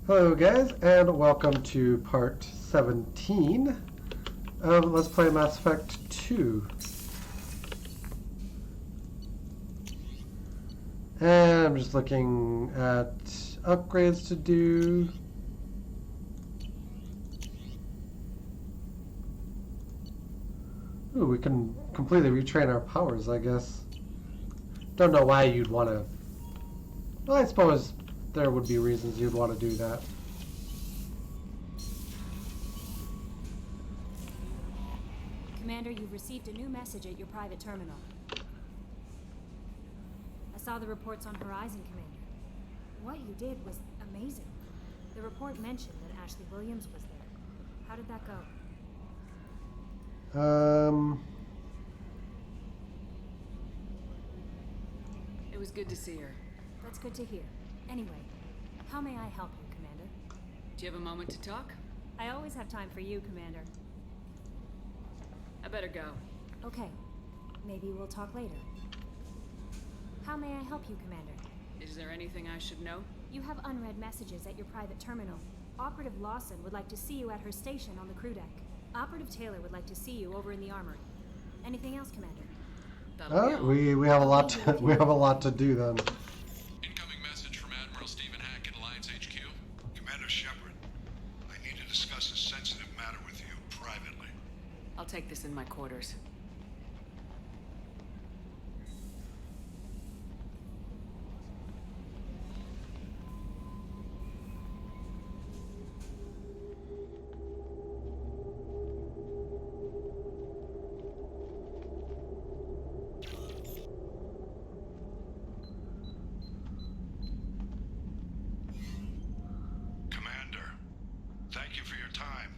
Hello guys, and welcome to part 17 of Let's Play Mass Effect 2. And I'm just looking at upgrades to do. Ooh, we can completely retrain our powers, I guess. Don't know why you'd want to... Well, I suppose there would be reasons you'd want to do that. Commander, you've received a new message at your private terminal. I saw the reports on Horizon, Commander. What you did was amazing. The report mentioned that Ashley Williams was there. How did that go? It was good to see her. That's good to hear. Anyway, how may I help you, Commander? Do you have a moment to talk? I always have time for you, Commander. I better go. Okay. Maybe we'll talk later. How may I help you, Commander? Is there anything I should know? You have unread messages at your private terminal. Operative Lawson would like to see you at her station on the crew deck. Operative Taylor would like to see you over in the armory. Anything else, Commander? We have a lot to do then. Incoming message from Admiral Stephen Hackett, Alliance HQ. Commander Shepard, I need to discuss a sensitive matter with you privately. I'll take this in my quarters. Thank you for your time.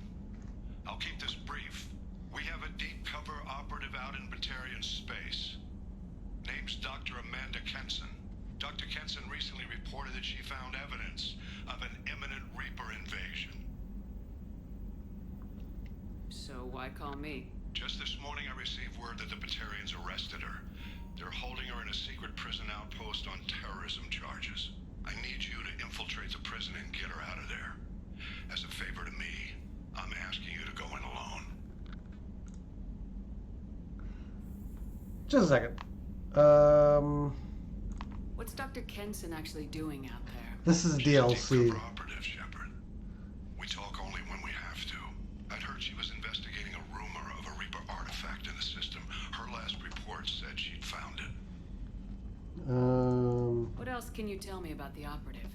I'll keep this brief. We have a deep cover operative out in Batarian space. Name's Dr. Amanda Kenson. Dr. Kenson recently reported that she found evidence of an imminent Reaper invasion. So why call me? Just this morning I received word that the Batarians arrested her. They're holding her in a secret prison outpost on terrorism charges. I need you to infiltrate the prison and get her out of there. As a favor to me, I'm asking you to go in alone. Just a second. What's Dr. Kenson actually doing out there? This is She's a DLC. deep cover operative, Shepard. We talk only when we have to. I'd heard she was investigating a rumor of a Reaper artifact in the system. Her last report said she'd found it. What else can you tell me about the operative?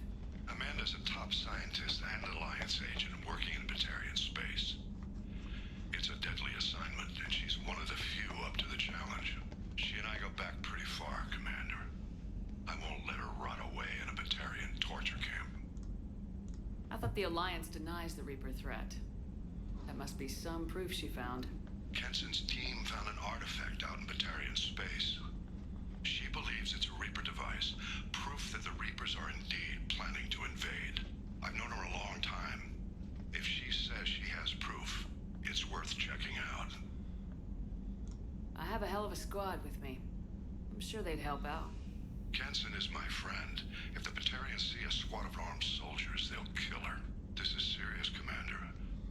Amanda's a top scientist and Alliance agent working in Batarian space. It's a deadly assignment, and she's one of the few up to the challenge. She and I go back pretty far, Commander. I won't let her rot away in a Batarian torture camp. I thought the Alliance denies the Reaper threat. That must be some proof she found. Kenson's team found an artifact out in Batarian space. She believes it's a Reaper device, proof that the Reapers are indeed planning to invade. I've known her a long time. If she says she has proof, it's worth checking out. I have a hell of a squad with me. I'm sure they'd help out. Kenson is my friend. If the Batarians see a squad of armed soldiers, they'll kill her. This is serious, Commander.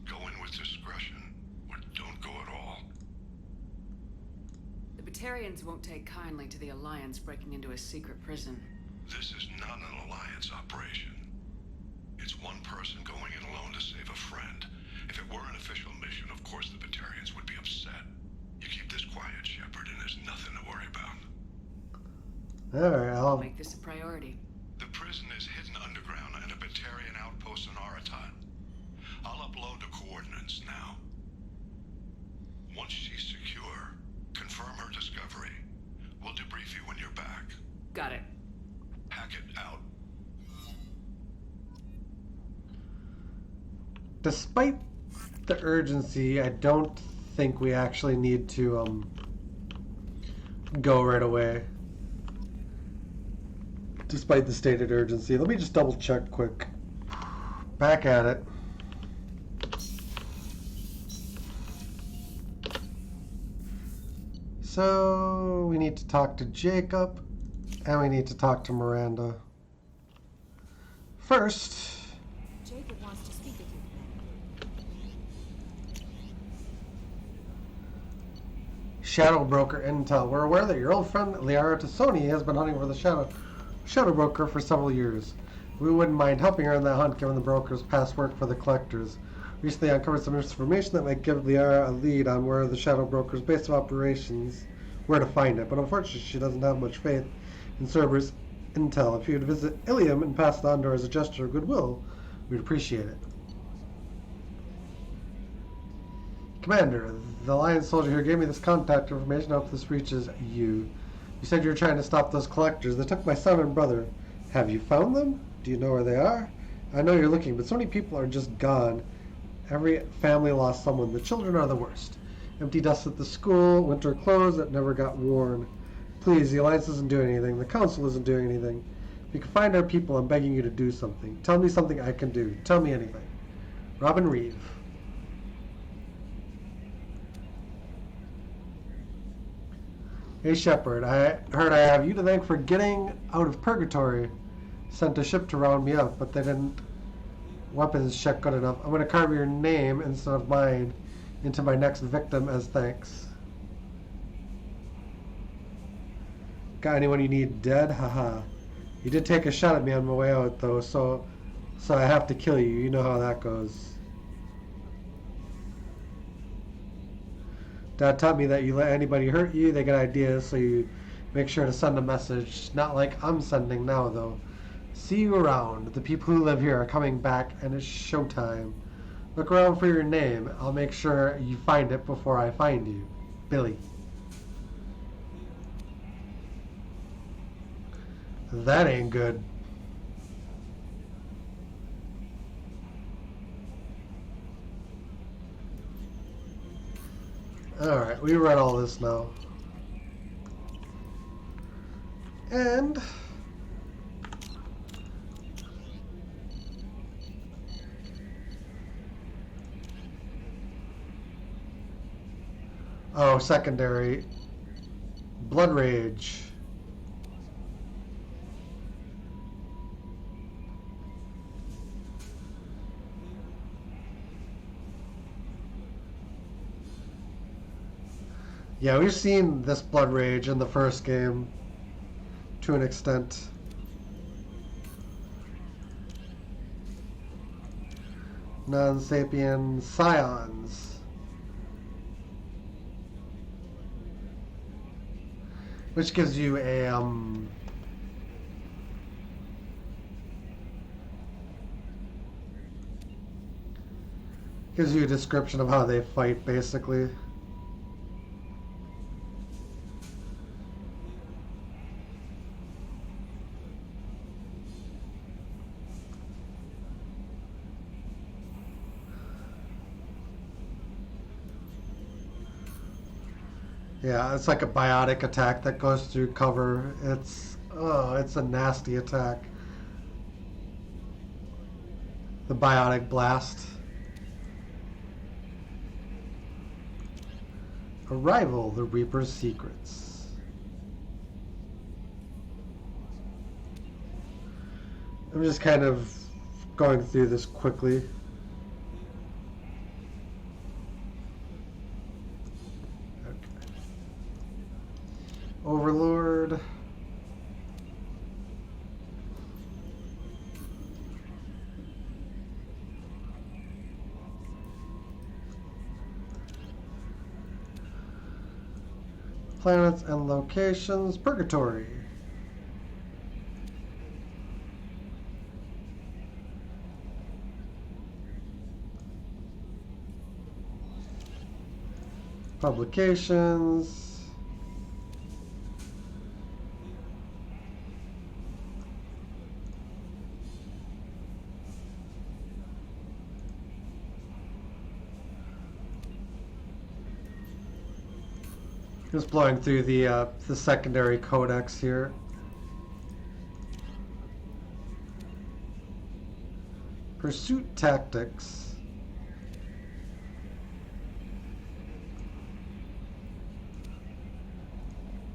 Go in with discretion, or don't go at all. The Batarians won't take kindly to the Alliance breaking into a secret prison. This is not an Alliance operation. It's one person going in alone to save a friend. If it were an official mission, of course the Batarians would be upset. You keep this quiet, Shepard, and there's nothing to worry about. Alright, I'll make this a priority. The prison is hidden underground in a Batarian outpost on Aratat. I'll upload the coordinates now. Once she's secure, confirm her discovery. We'll debrief you when you're back. Got it. Hackett out. Despite the urgency, I don't think we actually need to go right away. Despite the stated urgency. Let me just double check quick. Back at it. So we need to talk to Jacob and we need to talk to Miranda. First, Shadow Broker Intel. We're aware that your old friend Liara Tassoni has been hunting for the Shadow Broker for several years. We wouldn't mind helping her on that hunt given the broker's past work for the collectors. Recently uncovered some information that might give Liara a lead on where the Shadow Broker's base of operations, where to find it, but unfortunately she doesn't have much faith in Cerberus Intel. If you would visit Ilium and pass it on to her as a gesture of goodwill, we'd appreciate it. Commander, the Alliance soldier here gave me this contact information. I hope this reaches you. You said you were trying to stop those collectors. They took my son and brother. Have you found them? Do you know where they are? I know you're looking, but so many people are just gone. Every family lost someone. The children are the worst. Empty dust at the school, winter clothes that never got worn. Please, the Alliance isn't doing anything. The Council isn't doing anything. If you can find our people, I'm begging you to do something. Tell me something I can do. Tell me anything. Robin Reeve. Hey Shepard, I heard I have you to thank for getting out of purgatory. Sent a ship to round me up, but they didn't weapons check good enough. I'm going to carve your name instead of mine into my next victim as thanks. Got anyone you need dead? Haha. You did take a shot at me on my way out though, so I have to kill you. You know how that goes. Dad taught me that you let anybody hurt you, they get ideas, so you make sure to send a message. Not like I'm sending now, though. See you around. The people who live here are coming back, and it's showtime. Look around for your name. I'll make sure you find it before I find you. Billy. That ain't good. Alright, we read all this now. And oh, secondary. Blood Rage. Yeah, we've seen this Blood Rage in the first game to an extent. Non-sapien scions. Which gives you a gives you a description of how they fight basically. Yeah, it's like a biotic attack that goes through cover. It's a nasty attack. The biotic blast. Arrival, the Reaper's Secrets. I'm just kind of going through this quickly. Overlord. Planets and locations. Purgatory. Publications. Just blowing through the secondary codex here. Pursuit tactics.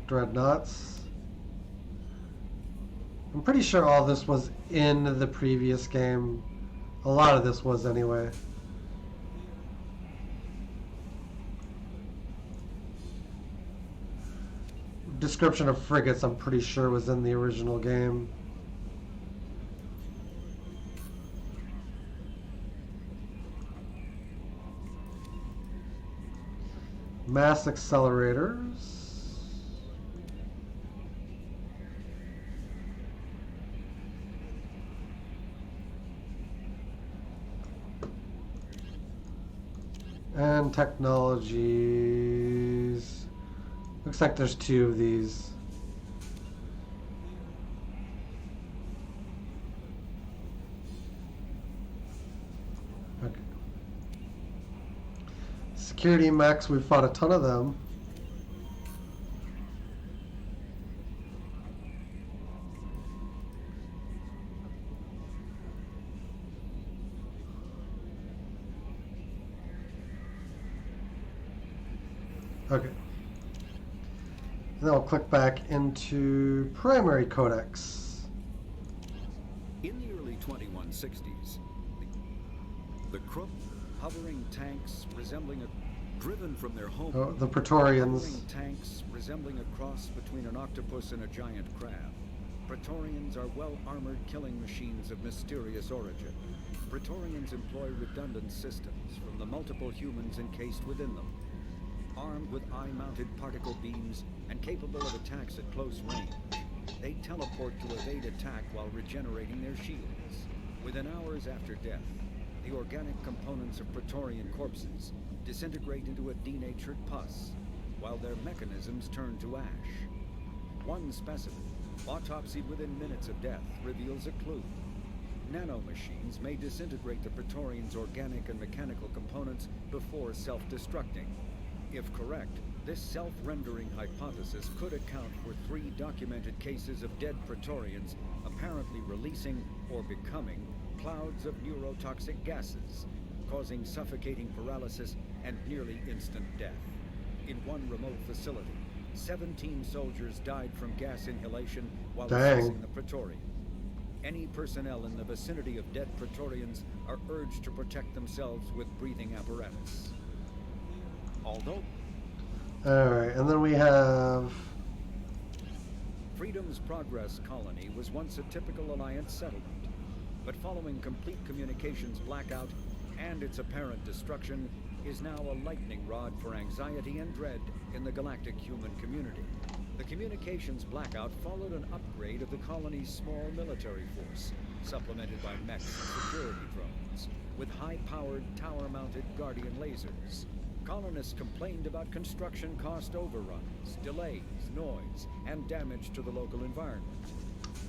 Dreadnoughts. I'm pretty sure all this was in the previous game. A lot of this was anyway. description of frigates, I'm pretty sure, was in the original game. Mass accelerators. And technologies. Looks like there's 2 of these. Okay. Security mechs, we've fought a ton of them. Okay. And then I'll click back into primary codex. In the early 2160s, the Krupp, hovering tanks resembling a driven from their home. Oh, the Praetorians. Hovering tanks resembling a cross between an octopus and a giant crab. Praetorians are well-armored killing machines of mysterious origin. Praetorians employ redundant systems from the multiple humans encased within them. Armed with eye-mounted particle beams and capable of attacks at close range, they teleport to evade attack while regenerating their shields. Within hours after death, the organic components of Praetorian corpses disintegrate into a denatured pus, while their mechanisms turn to ash. One specimen, autopsied within minutes of death, reveals a clue. Nanomachines may disintegrate the Praetorians' organic and mechanical components before self-destructing. If correct, this self-rendering hypothesis could account for 3 documented cases of dead Praetorians apparently releasing or becoming clouds of neurotoxic gases, causing suffocating paralysis and nearly instant death. In one remote facility, 17 soldiers died from gas inhalation while assessing the Praetorian. Any personnel in the vicinity of dead Praetorians are urged to protect themselves with breathing apparatus. Although... Alright, and then we have... Freedom's Progress colony was once a typical Alliance settlement, but following complete communications blackout and its apparent destruction, is now a lightning rod for anxiety and dread in the galactic human community. The communications blackout followed an upgrade of the colony's small military force, supplemented by mechs and security drones, with high-powered, tower-mounted Guardian lasers. Colonists complained about construction cost overruns, delays, noise, and damage to the local environment.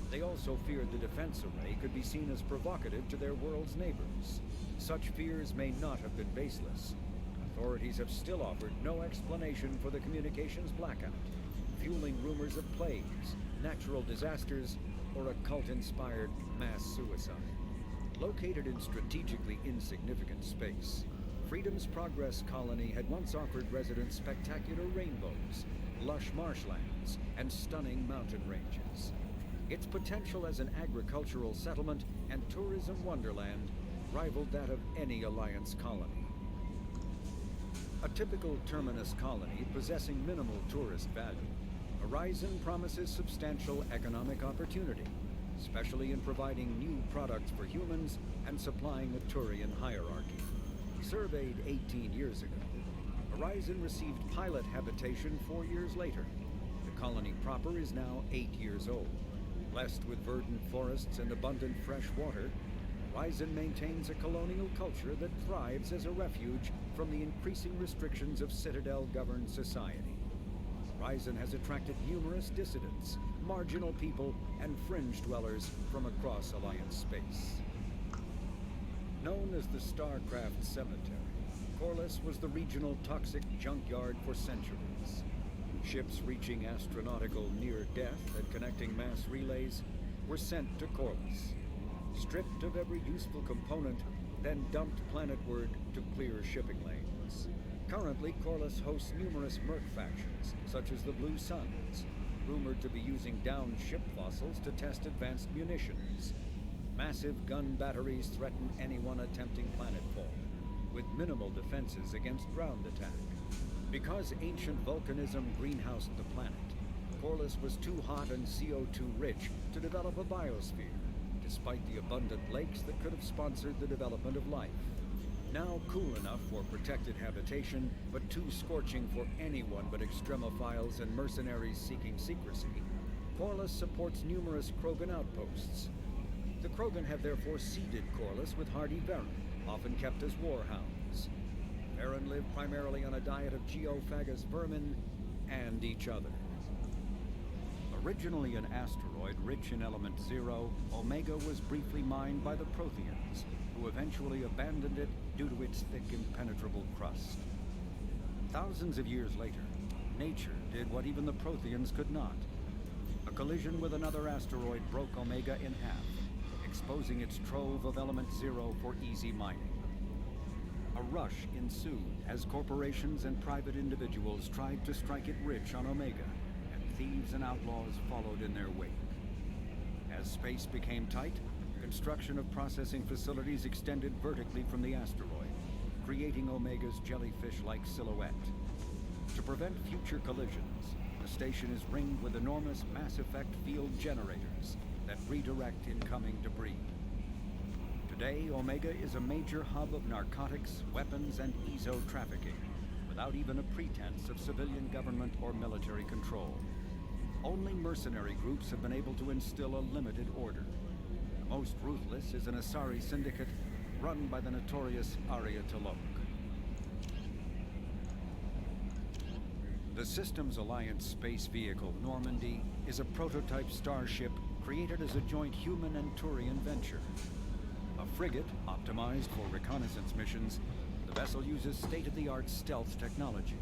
They also feared the defense array could be seen as provocative to their world's neighbors. Such fears may not have been baseless. Authorities have still offered no explanation for the communications blackout, fueling rumors of plagues, natural disasters, or a cult-inspired mass suicide. Located in strategically insignificant space, Freedom's Progress colony had once offered residents spectacular rainbows, lush marshlands, and stunning mountain ranges. Its potential as an agricultural settlement and tourism wonderland rivaled that of any Alliance colony. A typical terminus colony possessing minimal tourist value, Horizon promises substantial economic opportunity, especially in providing new products for humans and supplying a Turian hierarchy. Surveyed 18 years ago, Horizon received pilot habitation 4 years later. The colony proper is now 8 years old. Blessed with verdant forests and abundant fresh water, Horizon maintains a colonial culture that thrives as a refuge from the increasing restrictions of Citadel-governed society. Horizon has attracted numerous dissidents, marginal people, and fringe dwellers from across Alliance space. Known as the Starcraft Cemetery, Corliss was the regional toxic junkyard for centuries. Ships reaching astronautical near-death and connecting mass relays were sent to Corliss, stripped of every useful component, then dumped planetward to clear shipping lanes. Currently, Corliss hosts numerous merc factions, such as the Blue Suns, rumored to be using downed ship fossils to test advanced munitions. Massive gun batteries threaten anyone attempting planetfall, with minimal defenses against ground attack. Because ancient volcanism greenhoused the planet, Corliss was too hot and CO2 rich to develop a biosphere, despite the abundant lakes that could have sponsored the development of life. Now cool enough for protected habitation, but too scorching for anyone but extremophiles and mercenaries seeking secrecy, Corliss supports numerous Krogan outposts. The Krogan have therefore seeded Corliss with hardy Varen, often kept as warhounds. Varen live primarily on a diet of geophagous vermin and each other. Originally an asteroid rich in element zero, Omega was briefly mined by the Protheans, who eventually abandoned it due to its thick, impenetrable crust. Thousands of years later, nature did what even the Protheans could not. A collision with another asteroid broke Omega in half, exposing its trove of element zero for easy mining. A rush ensued as corporations and private individuals tried to strike it rich on Omega, and thieves and outlaws followed in their wake. As space became tight, construction of processing facilities extended vertically from the asteroid, creating Omega's jellyfish-like silhouette. To prevent future collisions, the station is ringed with enormous mass effect field generators that redirect incoming debris. Today, Omega is a major hub of narcotics, weapons, and ezo trafficking, without even a pretense of civilian government or military control. Only mercenary groups have been able to instill a limited order. The most ruthless is an Asari syndicate run by the notorious Arya T'Loak. The Systems Alliance space vehicle Normandy is a prototype starship created as a joint human and Turian venture. A frigate optimized for reconnaissance missions, the vessel uses state-of-the-art stealth technology.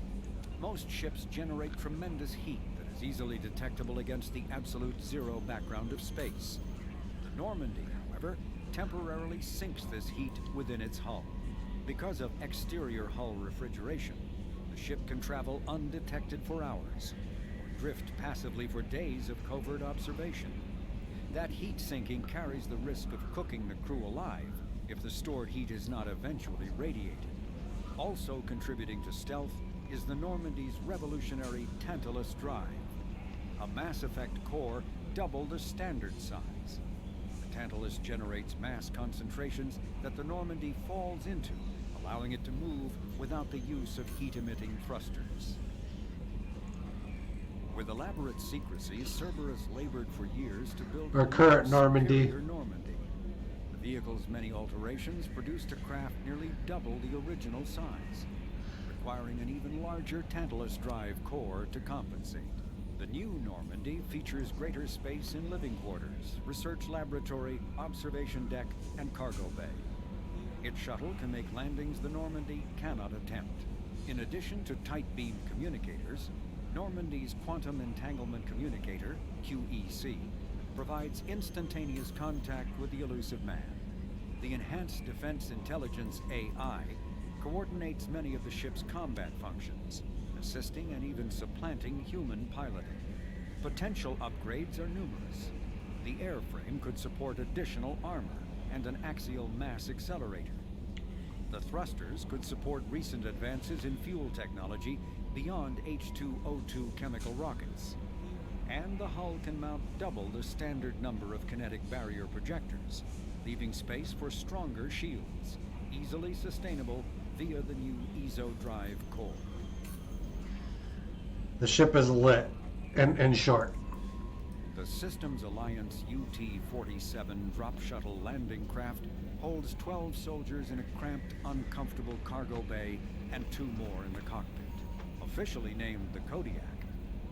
Most ships generate tremendous heat that is easily detectable against the absolute zero background of space. The Normandy, however, temporarily sinks this heat within its hull. Because of exterior hull refrigeration, the ship can travel undetected for hours, or drift passively for days of covert observation. That heat sinking carries the risk of cooking the crew alive if the stored heat is not eventually radiated. Also contributing to stealth is the Normandy's revolutionary Tantalus drive, a Mass Effect core double the standard size. The Tantalus generates mass concentrations that the Normandy falls into, allowing it to move without the use of heat-emitting thrusters. With elaborate secrecy, Cerberus labored for years to build Our current Normandy. Normandy. The vehicle's many alterations produced a craft nearly double the original size, requiring an even larger Tantalus drive core to compensate. The new Normandy features greater space in living quarters, research laboratory, observation deck, and cargo bay. Its shuttle can make landings the Normandy cannot attempt. In addition to tight beam communicators, Normandy's Quantum Entanglement Communicator, QEC, provides instantaneous contact with the elusive man. The Enhanced Defense Intelligence AI coordinates many of the ship's combat functions, assisting and even supplanting human piloting. Potential upgrades are numerous. The airframe could support additional armor and an axial mass accelerator. The thrusters could support recent advances in fuel technology beyond H2O2 chemical rockets. And the hull can mount double the standard number of kinetic barrier projectors, leaving space for stronger shields, easily sustainable via the new ezo drive core. The ship is lit, and short. The Systems Alliance UT-47 drop shuttle landing craft holds 12 soldiers in a cramped, uncomfortable cargo bay and 2 more in the cockpit. Officially named the Kodiak,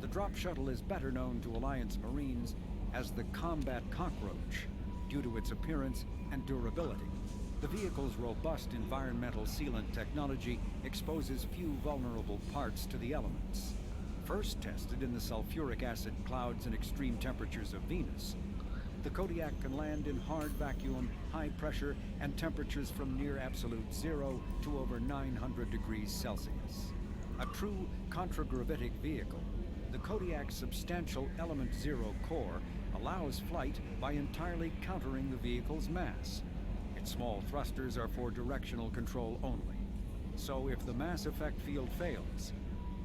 the drop shuttle is better known to Alliance Marines as the Combat Cockroach due to its appearance and durability. The vehicle's robust environmental sealant technology exposes few vulnerable parts to the elements. First tested in the sulfuric acid clouds and extreme temperatures of Venus, the Kodiak can land in hard vacuum, high pressure, and temperatures from near absolute zero to over 900 degrees Celsius. A true contragravitic vehicle, the Kodiak's substantial element zero core allows flight by entirely countering the vehicle's mass. Its small thrusters are for directional control only. So if the mass effect field fails,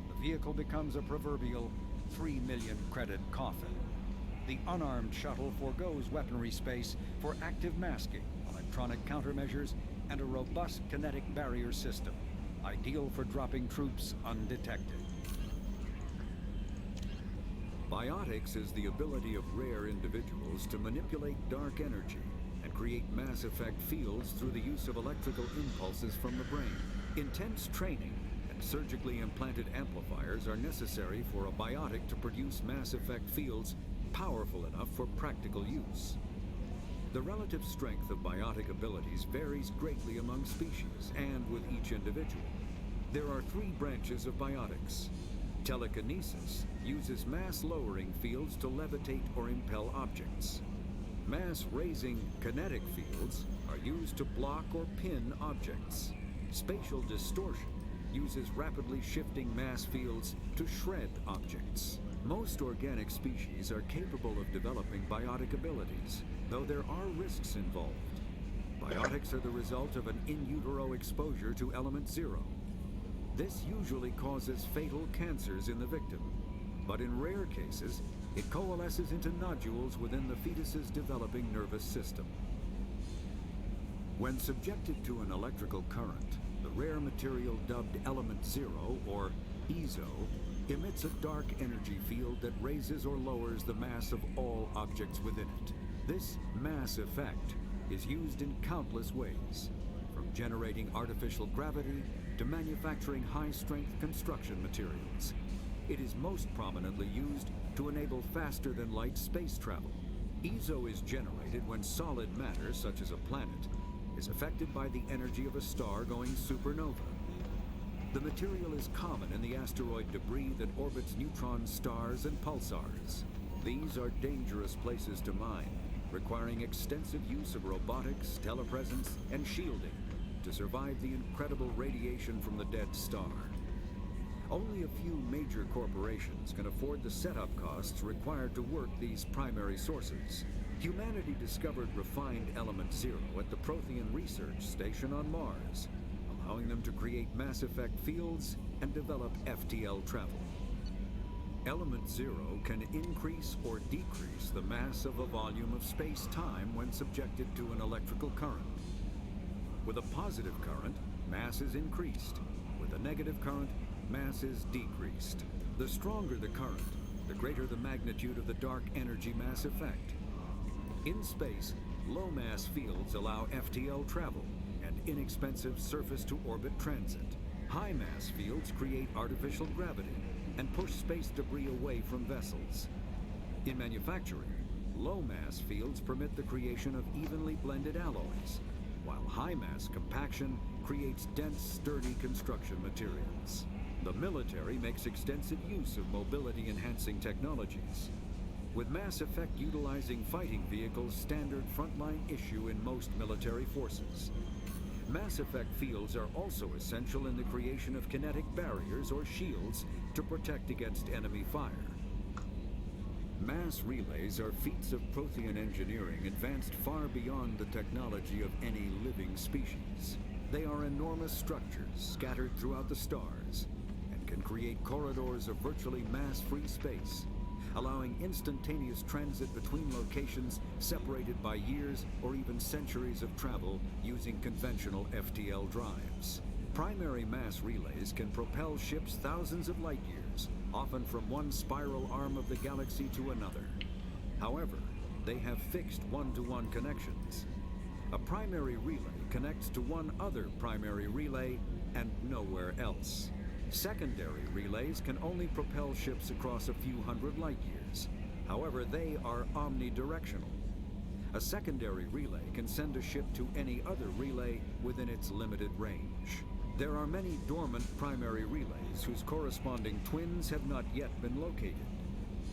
the vehicle becomes a proverbial 3 million credit coffin. The unarmed shuttle forgoes weaponry space for active masking, electronic countermeasures, and a robust kinetic barrier system, ideal for dropping troops undetected. Biotics is the ability of rare individuals to manipulate dark energy and create mass effect fields through the use of electrical impulses from the brain. Intense training and surgically implanted amplifiers are necessary for a biotic to produce mass effect fields powerful enough for practical use. The relative strength of biotic abilities varies greatly among species and with each individual. There are 3 branches of biotics. Telekinesis uses mass-lowering fields to levitate or impel objects. Mass-raising kinetic fields are used to block or pin objects. Spatial distortion uses rapidly shifting mass fields to shred objects. Most organic species are capable of developing biotic abilities, though there are risks involved. Biotics are the result of an in utero exposure to element 0. This usually causes fatal cancers in the victim, but in rare cases, it coalesces into nodules within the fetus's developing nervous system. When subjected to an electrical current, the rare material dubbed element 0, or EZO, emits a dark energy field that raises or lowers the mass of all objects within it. This mass effect is used in countless ways, from generating artificial gravity to manufacturing high-strength construction materials. It is most prominently used to enable faster-than-light space travel. EZO is generated when solid matter, such as a planet, is affected by the energy of a star going supernova. The material is common in the asteroid debris that orbits neutron stars and pulsars. These are dangerous places to mine, requiring extensive use of robotics, telepresence, and shielding to survive the incredible radiation from the dead star. Only a few major corporations can afford the setup costs required to work these primary sources. Humanity discovered refined element 0 at the Prothean Research Station on Mars, allowing them to create mass effect fields and develop FTL travel. Element 0 can increase or decrease the mass of a volume of space-time when subjected to an electrical current. With a positive current, mass is increased. With a negative current, mass is decreased. The stronger the current, the greater the magnitude of the dark energy mass effect. In space, low mass fields allow FTL travel and inexpensive surface-to-orbit transit. High mass fields create artificial gravity and push space debris away from vessels. In manufacturing, low mass fields permit the creation of evenly blended alloys, while high mass compaction creates dense, sturdy construction materials. The military makes extensive use of mobility-enhancing technologies, with Mass Effect utilizing fighting vehicles standard frontline issue in most military forces. Mass Effect fields are also essential in the creation of kinetic barriers or shields to protect against enemy fire. Mass relays are feats of Prothean engineering advanced far beyond the technology of any living species. They are enormous structures scattered throughout the stars and can create corridors of virtually mass-free space, allowing instantaneous transit between locations separated by years or even centuries of travel using conventional FTL drives. Primary mass relays can propel ships thousands of light years, often from one spiral arm of the galaxy to another. However, they have fixed one-to-one connections. A primary relay connects to one other primary relay and nowhere else. Secondary relays can only propel ships across a few hundred light years. However, they are omnidirectional. A secondary relay can send a ship to any other relay within its limited range. There are many dormant primary relays whose corresponding twins have not yet been located.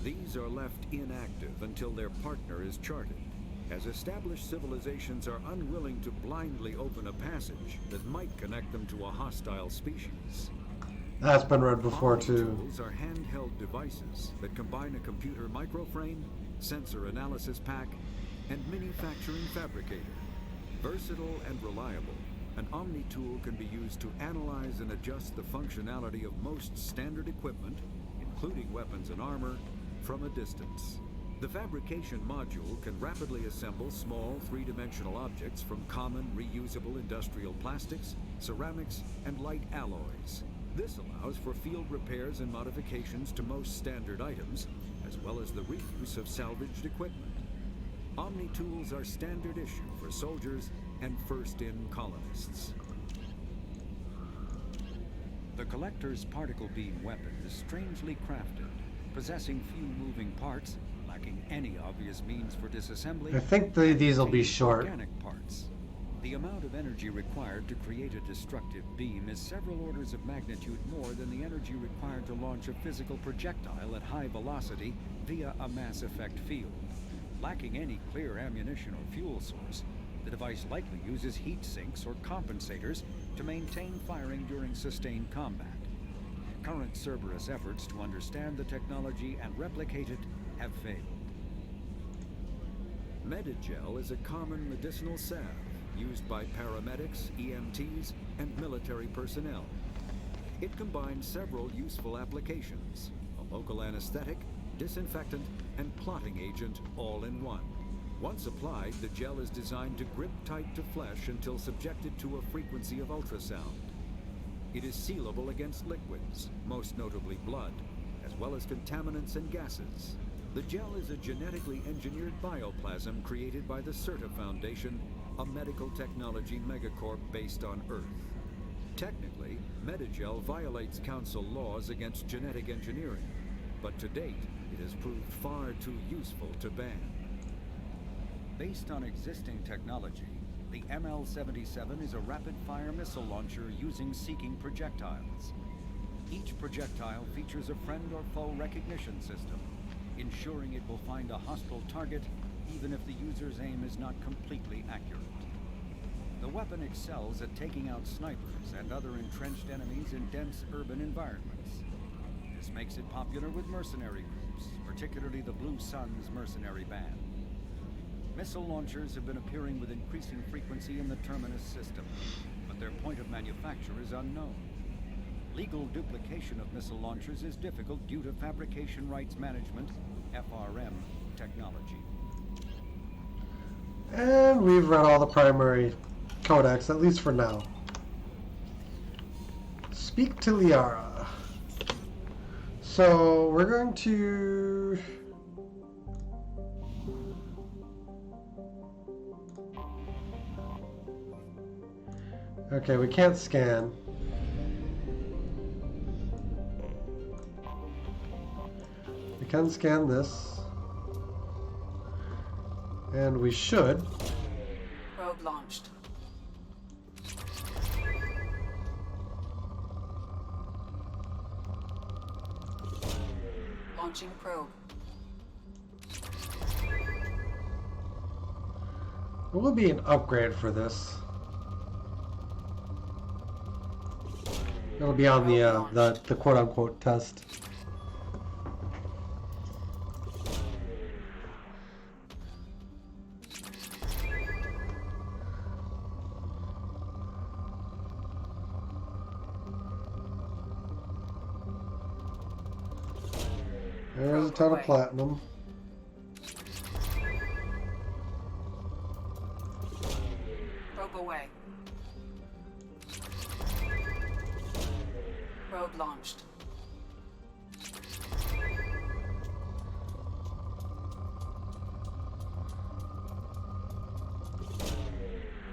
These are left inactive until their partner is charted, as established civilizations are unwilling to blindly open a passage that might connect them to a hostile species. That's been read before too. Tools are handheld devices that combine a computer microframe, sensor analysis pack, and manufacturing fabricator. Versatile and reliable, an Omni tool can be used to analyze and adjust the functionality of most standard equipment, including weapons and armor, from a distance. The fabrication module can rapidly assemble small, three-dimensional objects from common, reusable industrial plastics, ceramics, and light alloys. This allows for field repairs and modifications to most standard items, as well as the reuse of salvaged equipment. Omni-tools are standard issue for soldiers and first-in colonists. The Collector's particle beam weapon is strangely crafted, possessing few moving parts, lacking any obvious means for disassembly. I think these will be short. Organic parts. The amount of energy required to create a destructive beam is several orders of magnitude more than the energy required to launch a physical projectile at high velocity via a mass effect field. Lacking any clear ammunition or fuel source, the device likely uses heat sinks or compensators to maintain firing during sustained combat. Current Cerberus efforts to understand the technology and replicate it have failed. Medigel is a common medicinal salve used by paramedics, EMTs, and military personnel. It combines several useful applications: a local anesthetic, disinfectant, and clotting agent all in one. Once applied, the gel is designed to grip tight to flesh until subjected to a frequency of ultrasound. It is sealable against liquids, most notably blood, as well as contaminants and gases. The gel is a genetically engineered bioplasm created by the CERTA Foundation, a medical technology megacorp based on Earth. Technically, Medigel violates Council laws against genetic engineering, but to date, it has proved far too useful to ban. Based on existing technology, the ML-77 is a rapid-fire missile launcher using seeking projectiles. Each projectile features a friend or foe recognition system, ensuring it will find a hostile target even if the user's aim is not completely accurate. The weapon excels at taking out snipers and other entrenched enemies in dense urban environments. This makes it popular with mercenary groups, particularly the Blue Suns mercenary band. Missile launchers have been appearing with increasing frequency in the Terminus system, but their point of manufacture is unknown. Legal duplication of missile launchers is difficult due to Fabrication Rights Management, FRM, technology. And we've read all the primary codex, at least for now. Speak to Liara. So we're going to... Okay, we can't scan. We can scan this. And we should. Probe launched. Launching probe. It will be an upgrade for this. It'll be on the quote-unquote test. There's a ton of platinum. Probe away. Probe launched.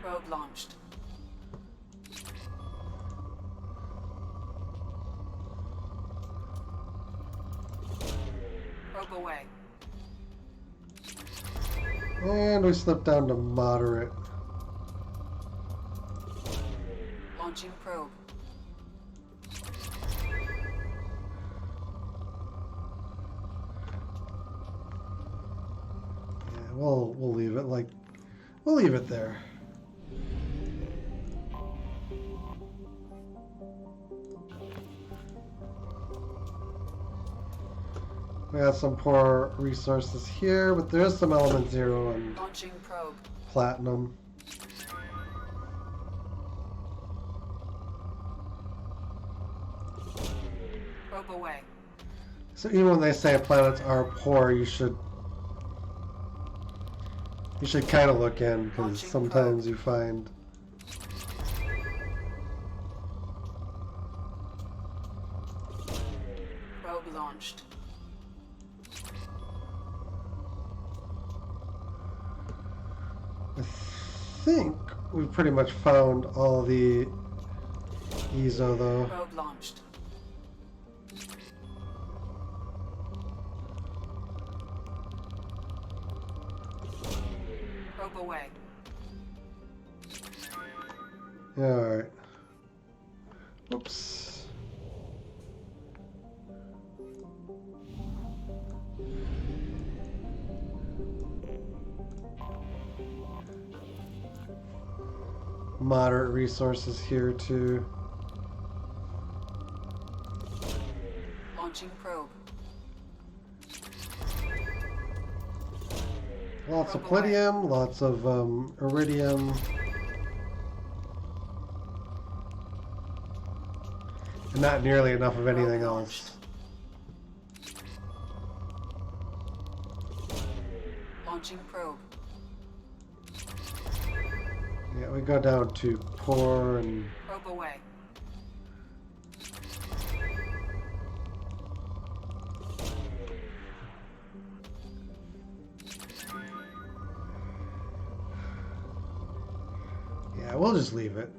Probe launched. Probe away. And we slipped down to moderate. Launching probe. Yeah, we'll leave it we'll leave it there. We have some poor resources here, but there is some element 0 and Launching probe. platinum. Probe away. So even when they say planets are poor, you should kind of look in, because Launching sometimes probe. you find Probe launched. I think we've pretty much found all the EZO though. Probe launched. Probe away. Alright. Oops. Moderate resources here too. Launching probe. Lots of Probe away. plutonium, lots of iridium. And not nearly enough of anything Probe else. Launching probe. Yeah, we go down to poor and Probe away. yeah, we'll just leave it.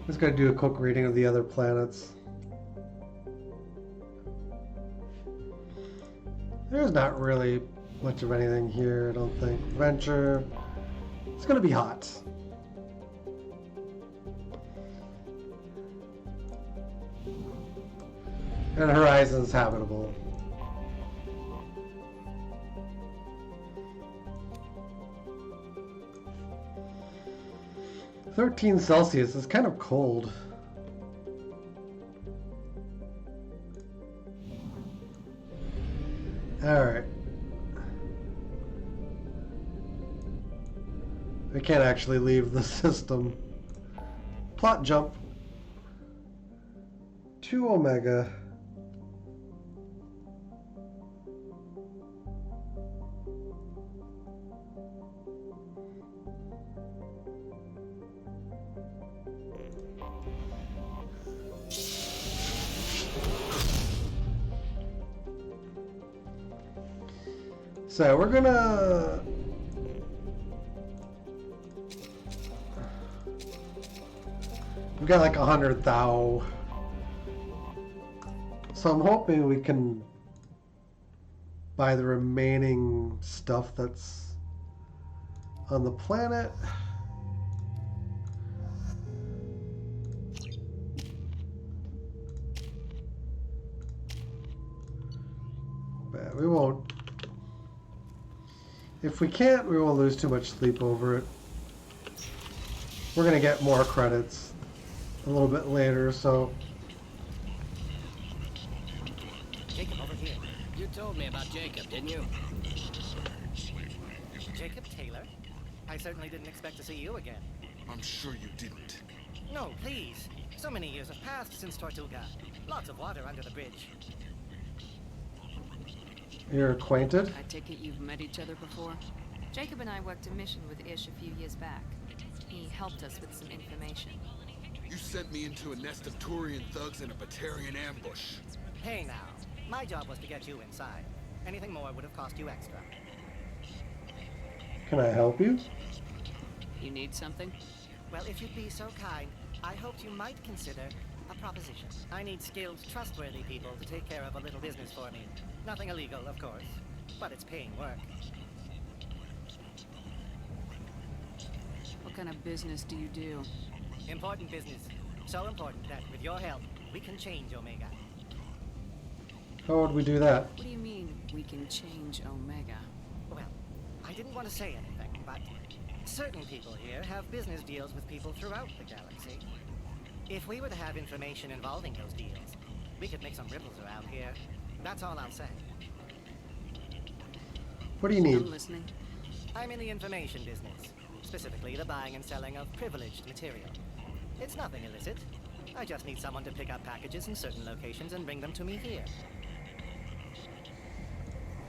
Just gotta do a quick reading of the other planets. There's not really much of anything here, I don't think. Venture. It's gonna be hot. And Horizon's habitable. -13 Celsius is kind of cold. Alright. I can't actually leave the system. Plot jump to Omega. So we're gonna we've got like 100 thou. So I'm hoping we can buy the remaining stuff that's on the planet. But we won't. If we can't, we won't lose too much sleep over it. We're gonna get more credits a little bit later, so Jacob, over here. You told me about Jacob, didn't you? Jacob Taylor? I certainly didn't expect to see you again. I'm sure you didn't. No, please. So many years have passed since Tortuga. Lots of water under the bridge. you're acquainted. I take it you've met each other before? Jacob and I worked a mission with Ish a few years back. He helped us with some information. You sent me into a nest of Turian thugs in a Batarian ambush. Hey now, my job was to get you inside. Anything more would have cost you extra. Can I help you? You need something? Well, if you'd be so kind, I hoped you might consider a proposition. I need skilled, trustworthy people to take care of a little business for me. Nothing illegal, of course, but it's paying work. What kind of business do you do? Important business. So important that, with your help, we can change Omega. How would we do that? What do you mean, we can change Omega? Well, I didn't want to say anything, but certain people here have business deals with people throughout the galaxy. If we were to have information involving those deals, we could make some ripples around here. That's all I'll say. What do you need? I'm listening. I'm in the information business. Specifically, the buying and selling of privileged material. It's nothing illicit. I just need someone to pick up packages in certain locations and bring them to me here.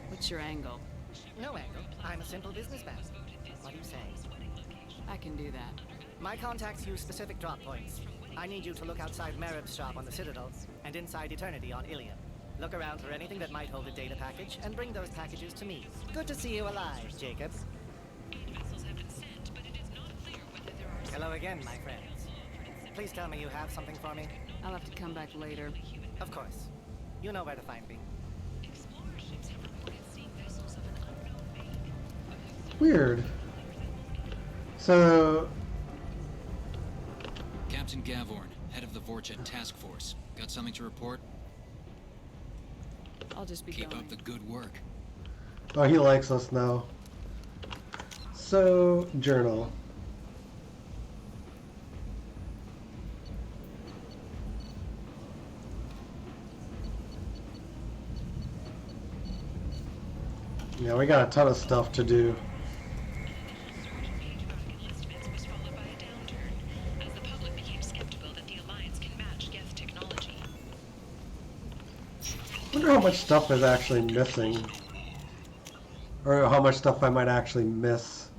What's your angle? No angle. I'm a simple businessman. What do you say? I can do that. My contacts use specific drop points. I need you to look outside Merib's shop on the Citadel and inside Eternity on Ilium. Look around for anything that might hold a data package and bring those packages to me. Good to see you alive, Jacob. Hello again, my friends. Please tell me you have something for me. I'll have to come back later. Of course. You know where to find me. Weird. So, Captain Gavorn, head of the Vorjet Task Force. Got something to report? I'll just be Keep going. up the good work. oh, he likes us now. So, journal. Yeah, we got a ton of stuff to do. Wonder how much stuff is actually missing, or how much stuff I might actually miss.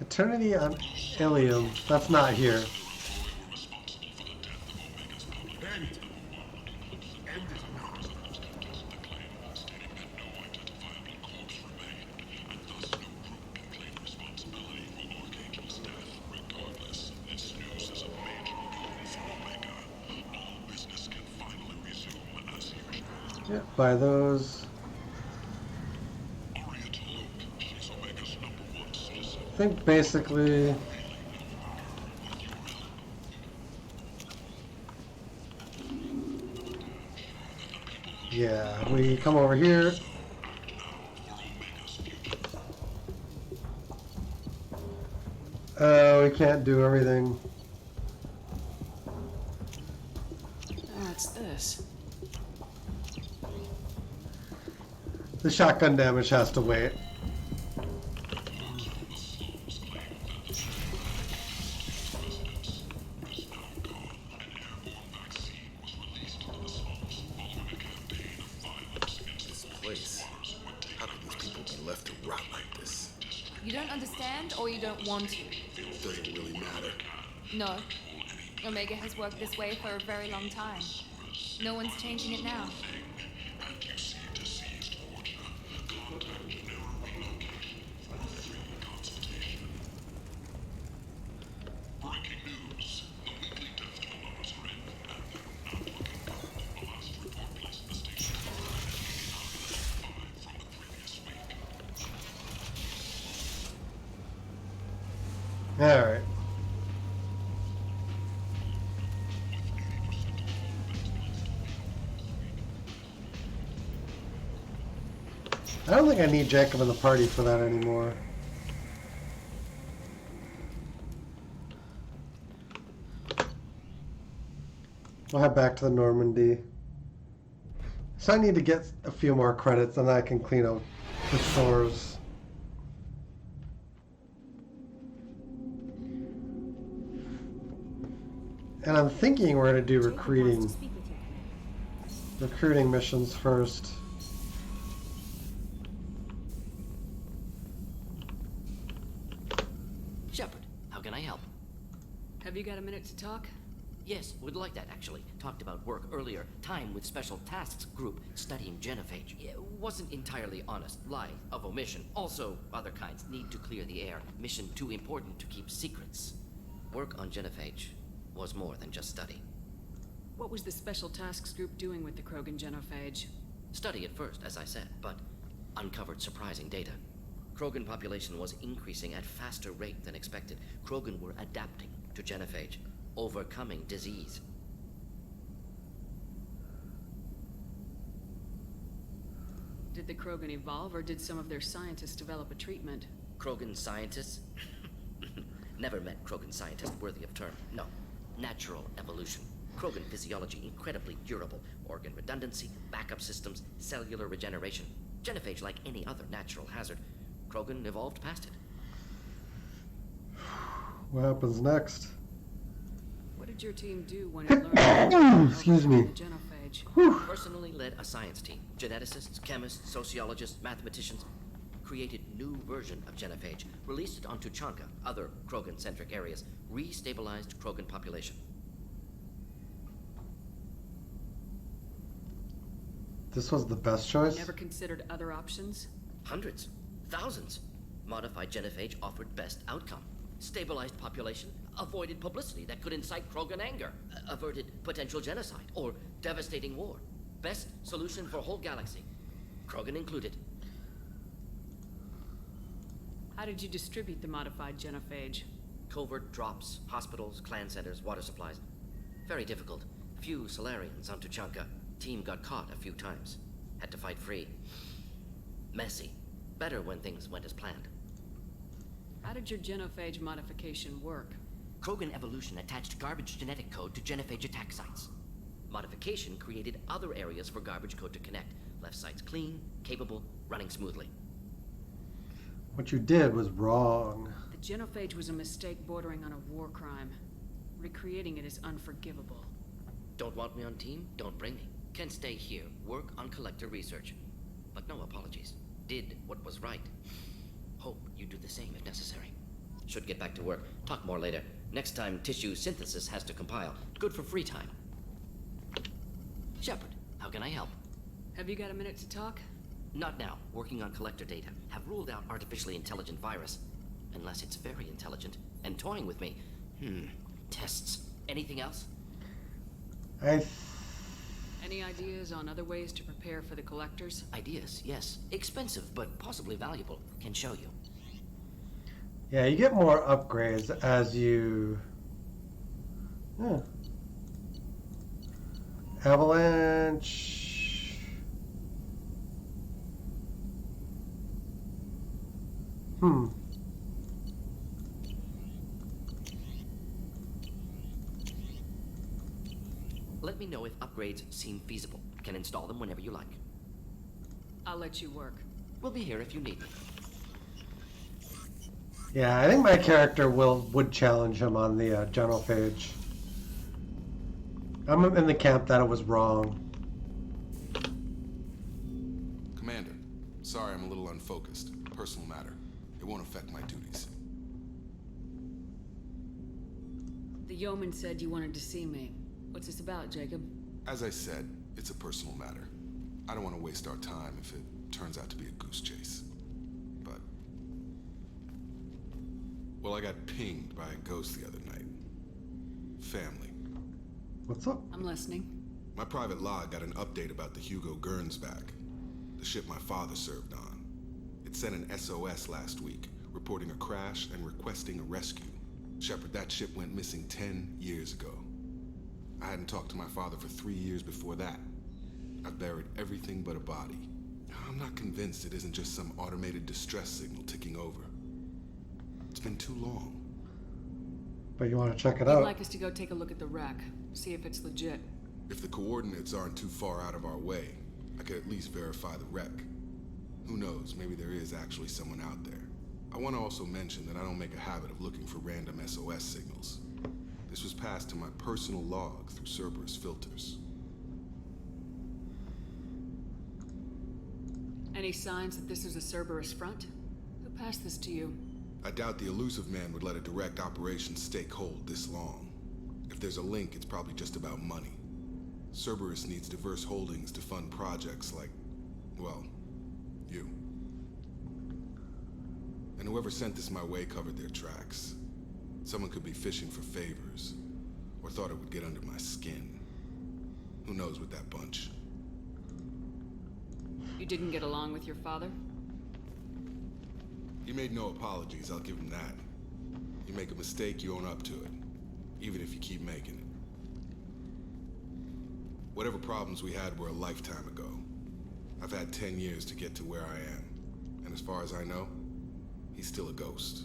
Eternity on Ilium. That's not here. Yeah, buy those. I think basically yeah, we come over here. We can't do everything. What's this? The shotgun damage has to wait. This place. How can these people be left to rot like this? You don't understand, or you don't want to? It doesn't really matter. No. Omega has worked this way for a very long time. No one's changing it now. Alright. I don't think I need Jacob in the party for that anymore. We'll head back to the Normandy. So I need to get a few more credits and then I can clean up the stores. And I'm thinking we're going to do recruiting missions first. Shepard, how can I help? Have you got a minute to talk? Yes, would like that, actually. Talked about work earlier. Time with Special Tasks Group studying genophage. It wasn't entirely honest. Lie of omission. Also, other kinds need to clear the air. Mission too important to keep secrets. Work on genophage was more than just study. What was the Special Tasks Group doing with the Krogan genophage? Study at first, as I said, but uncovered surprising data. Krogan population was increasing at faster rate than expected. Krogan were adapting to genophage, overcoming disease. Did the Krogan evolve, or did some of their scientists develop a treatment? Krogan scientists? Never met Krogan scientist worthy of term. No. Natural evolution. Krogan physiology incredibly durable. Organ redundancy, backup systems, cellular regeneration. Genophage, like any other natural hazard, Krogan evolved past it. What happens next? What did your team do when it learned Excuse me. the genophage? Personally led a science team. Geneticists, chemists, sociologists, mathematicians. Created new version of genophage. Released it onto Chanka, other Krogan-centric areas. Restabilized Krogan population. This was the best choice? Never considered other options? Hundreds. Thousands. Modified genophage offered best outcome. Stabilized population. Avoided publicity that could incite Krogan anger. Averted potential genocide or devastating war. Best solution for whole galaxy. Krogan included. How did you distribute the modified genophage? Covert drops, hospitals, clan centers, water supplies. Very difficult. Few Solarians onto Chanka. Team got caught a few times. Had to fight free. Messy. Better when things went as planned. How did your genophage modification work? Krogan evolution attached garbage genetic code to genophage attack sites. Modification created other areas for garbage code to connect. Left sites clean, capable, running smoothly. What you did was wrong. The genophage was a mistake bordering on a war crime. Recreating it is unforgivable. Don't want me on team? Don't bring me. Can stay here, work on collector research. But no apologies. Did what was right. Hope you do the same if necessary. Should get back to work. Talk more later. Next time tissue synthesis has to compile. Good for free time. Shepard, how can I help? Have you got a minute to talk? Not now. Working on collector data. Have ruled out artificially intelligent virus. Unless it's very intelligent. And toying with me. Tests. Anything else? Any ideas on other ways to prepare for the collectors? Ideas, yes. Expensive, but possibly valuable. Can show you. Yeah, you get more upgrades as you... Yeah. Avalanche... Let me know if upgrades seem feasible. Can install them whenever you like. I'll let you work. We'll be here if you need me. Yeah, I think my character would challenge him on the genophage. I'm in the camp that it was wrong. Commander, sorry I'm a little unfocused. Personal matter. It won't affect my duties. The yeoman said you wanted to see me. What's this about, Jacob? As I said, it's a personal matter. I don't want to waste our time if it turns out to be a goose chase. But... well, I got pinged by a ghost the other night. Family. What's up? I'm listening. My private log got an update about the Hugo Gernsback, the ship my father served on. It sent an SOS last week, reporting a crash and requesting a rescue. Shepard, that ship went missing 10 years ago. I hadn't talked to my father for 3 years before that. I've buried everything but a body. I'm not convinced it isn't just some automated distress signal ticking over. It's been too long. But you want to check it I'd out? like us to go take a look at the wreck, see if it's legit. If the coordinates aren't too far out of our way, I could at least verify the wreck. Who knows, maybe there is actually someone out there. I want to also mention that I don't make a habit of looking for random SOS signals. This was passed to my personal log through Cerberus filters. Any signs that this is a Cerberus front? Who passed this to you? I doubt the elusive man would let a direct operations stake hold this long. If there's a link, it's probably just about money. Cerberus needs diverse holdings to fund projects like, well, you. And whoever sent this my way covered their tracks. Someone could be fishing for favors, or thought it would get under my skin. Who knows with that bunch? You didn't get along with your father? He made no apologies, I'll give him that. You make a mistake, you own up to it. Even if you keep making it. Whatever problems we had were a lifetime ago. I've had 10 years to get to where I am. And as far as I know, he's still a ghost.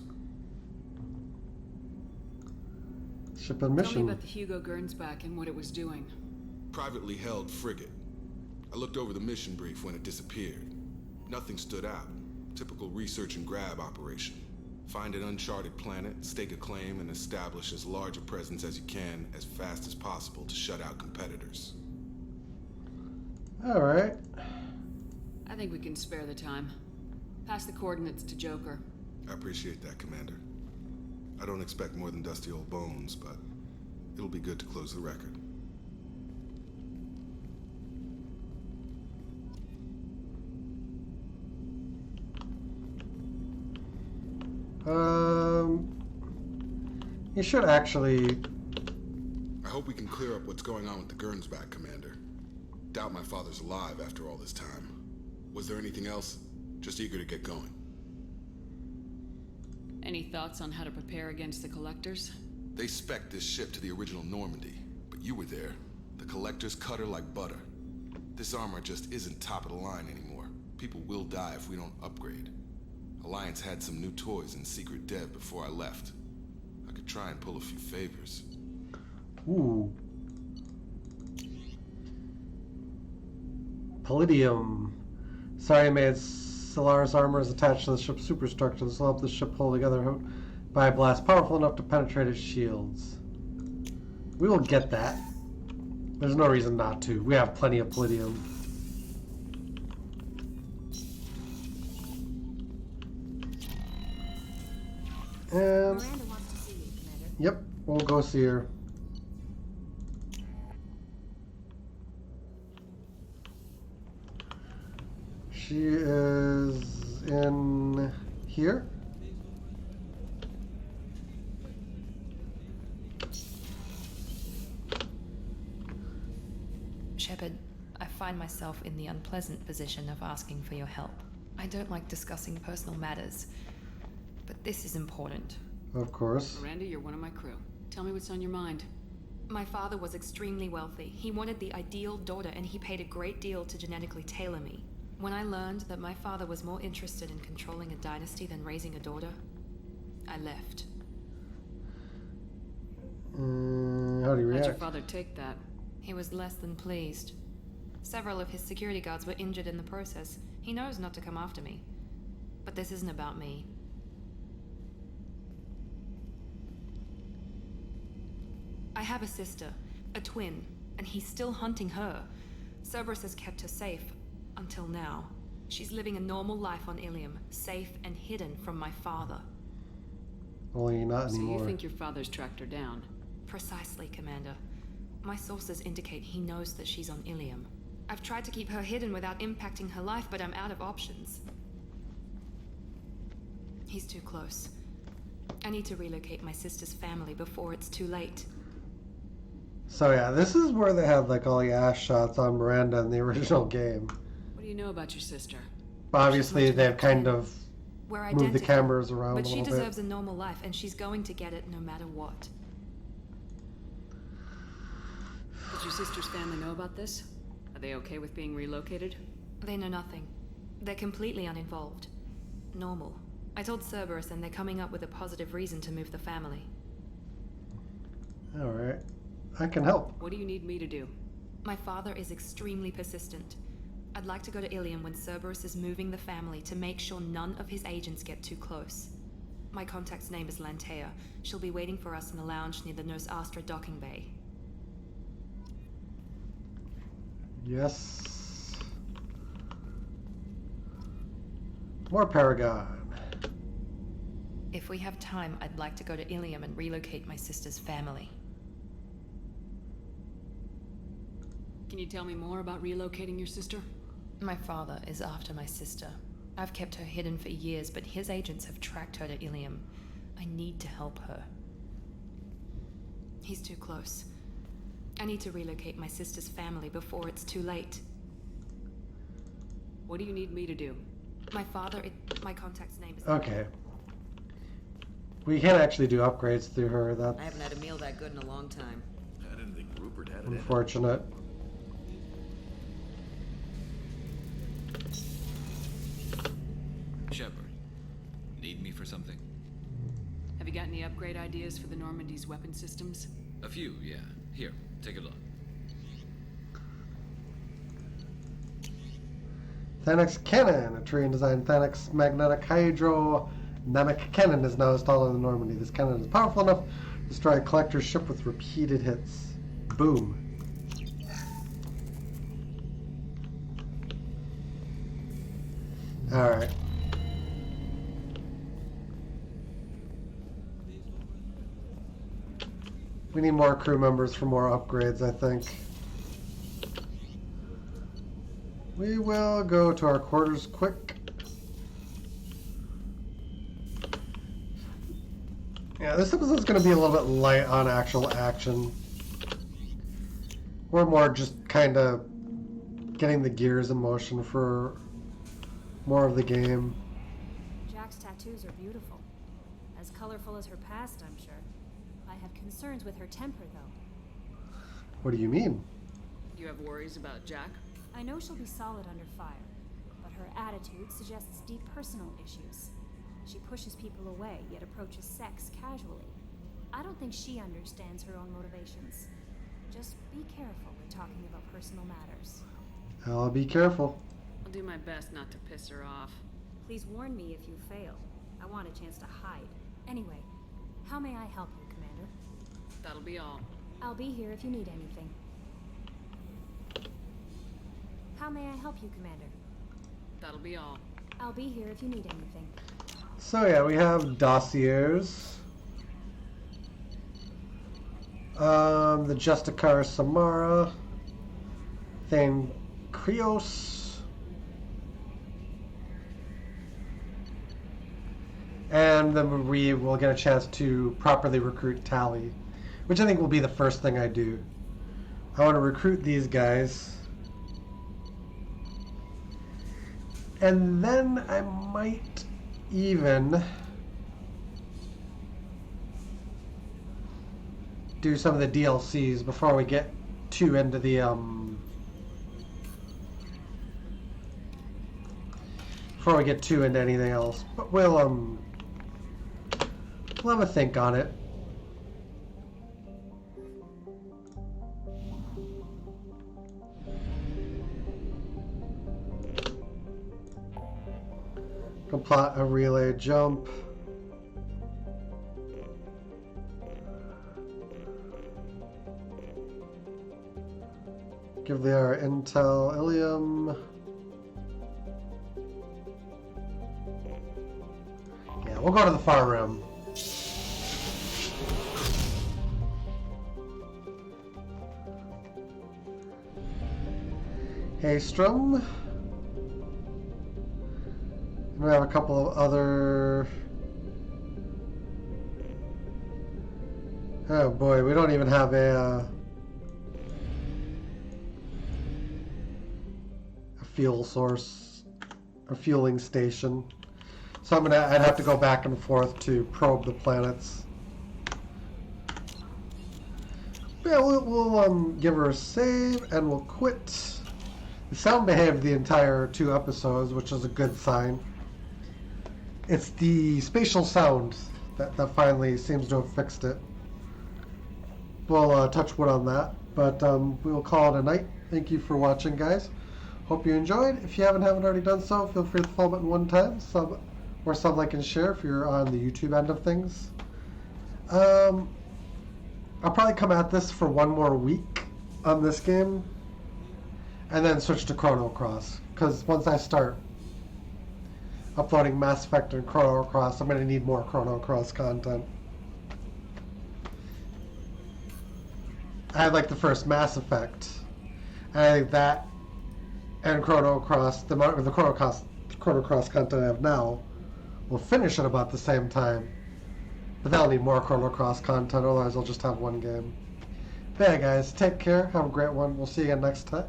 Ship and Tell me mission. about the Hugo Gernsback and what it was doing. Privately held frigate. I looked over the mission brief when it disappeared. Nothing stood out. Typical research and grab operation. Find an uncharted planet, stake a claim, and establish as large a presence as you can as fast as possible to shut out competitors. Alright. I think we can spare the time. Pass the coordinates to Joker. I appreciate that, Commander. I don't expect more than dusty old bones, but it'll be good to close the record. You should actually... I hope we can clear up what's going on with the Gernsback, Commander. Doubt my father's alive after all this time. Was there anything else? Just eager to get going. Any thoughts on how to prepare against the Collectors? They spec'd this ship to the original Normandy, but you were there. The Collectors cut her like butter. This armor just isn't top of the line anymore. People will die if we don't upgrade. Alliance had some new toys in secret dev before I left. I could try and pull a few favors. Ooh. Palladium. Sorry, made Solaris armor is attached to the ship's superstructure. This will help the ship hold together by a blast powerful enough to penetrate its shields. We will get that. There's no reason not to. We have plenty of palladium. And Miranda wants to see you, Commander. yep, we'll go see her. She is in here. Shepard, I find myself in the unpleasant position of asking for your help. I don't like discussing personal matters, but this is important. Of course. Miranda, you're one of my crew. Tell me what's on your mind. My father was extremely wealthy. He wanted the ideal daughter, and he paid a great deal to genetically tailor me. When I learned that my father was more interested in controlling a dynasty than raising a daughter, I left. How do you How'd react? your father take that? He was less than pleased. Several of his security guards were injured in the process. He knows not to come after me. But this isn't about me. I have a sister, a twin, and he's still hunting her. Cerberus has kept her safe, until now. She's living a normal life on Ilium, safe and hidden from my father. Only not So anymore. you think your father's tracked her down? Precisely, Commander. My sources indicate he knows that she's on Ilium. I've tried to keep her hidden without impacting her life, but I'm out of options. He's too close. I need to relocate my sister's family before it's too late. So yeah, this is where they had like all the ass shots on Miranda in the original game. What do you know about your sister? Obviously, they've kind of We're moved the identical, cameras around but a she little deserves bit. a normal life, and she's going to get it no matter what. Does your sister's family know about this? Are they okay with being relocated? They know nothing. They're completely uninvolved. Normal. I told Cerberus, and they're coming up with a positive reason to move the family. Alright. I can help. What do you need me to do? My father is extremely persistent. I'd like to go to Ilium when Cerberus is moving the family to make sure none of his agents get too close. My contact's name is Lantea. She'll be waiting for us in the lounge near the Nos Astra docking bay. Yes. More Paragon. If we have time, I'd like to go to Ilium and relocate my sister's family. Can you tell me more about relocating your sister? My father is after my sister. I've kept her hidden for years, but his agents have tracked her to Ilium. I need to help her. He's too close. I need to relocate my sister's family before it's too late. What do you need me to do? My father, my contact's name is... Okay. We can actually do upgrades through her. That's I haven't had a meal that good in a long time. I didn't think Rupert had it. unfortunate. Shepard, need me for something? Have you got any upgrade ideas for the Normandy's weapon systems? A few, yeah. Here, take a look. Thanex Cannon. A Turian-designed Thanex magnetic hydrodynamic cannon is now installed on the Normandy. This cannon is powerful enough to destroy a collector's ship with repeated hits. Boom. Alright. We need more crew members for more upgrades, I think. We will go to our quarters quick. Yeah, this episode's going to be a little bit light on actual action. We're more just kind of getting the gears in motion for more of the game. Jack's tattoos are beautiful. As colorful as her past, I'm sure. I have concerns with her temper, though. What do you mean? You have worries about Jack? I know she'll be solid under fire, but her attitude suggests deep personal issues. She pushes people away, yet approaches sex casually. I don't think she understands her own motivations. Just be careful when talking about personal matters. I'll be careful. I'll do my best not to piss her off. Please warn me if you fail. I want a chance to hide. Anyway, how may I help you, Commander? That'll be all. I'll be here if you need anything. How may I help you, Commander? That'll be all. I'll be here if you need anything. So yeah, we have dossiers. The Justicar Samara. Then Krios. And then we will get a chance to properly recruit Tally, which I think will be the first thing I do. I want to recruit these guys. And then I might even do some of the DLCs before we get too into the before we get too into anything else. But we'll have a think on it. Complete a relay jump. Give their intel Ilium. Yeah, we'll go to the far rim. Haystrom. We have a couple of other... Oh boy, we don't even have a fuel source, a fueling station. So I'd have to go back and forth to probe the planets. Yeah, we'll give her a save and we'll quit. The sound behaved the entire 2 episodes, which is a good sign. It's the spatial sound that finally seems to have fixed it. We'll touch wood on that, but we'll call it a night. Thank you for watching, guys. Hope you enjoyed. If you haven't already done so, feel free to follow button 1 time, sub, like, and share if you're on the YouTube end of things. I'll probably come at this for 1 more week on this game, and then switch to Chrono Cross, because once I start uploading Mass Effect and Chrono Cross, I'm going to need more Chrono Cross content. I had like the first Mass Effect, and I think that and Chrono Cross, the Chrono Cross content I have now, will finish at about the same time. But that'll need more Chrono Cross content, otherwise I'll just have 1 game. But yeah, guys, take care, have a great one. We'll see you again next time.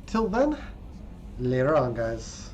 Till then, later on, guys.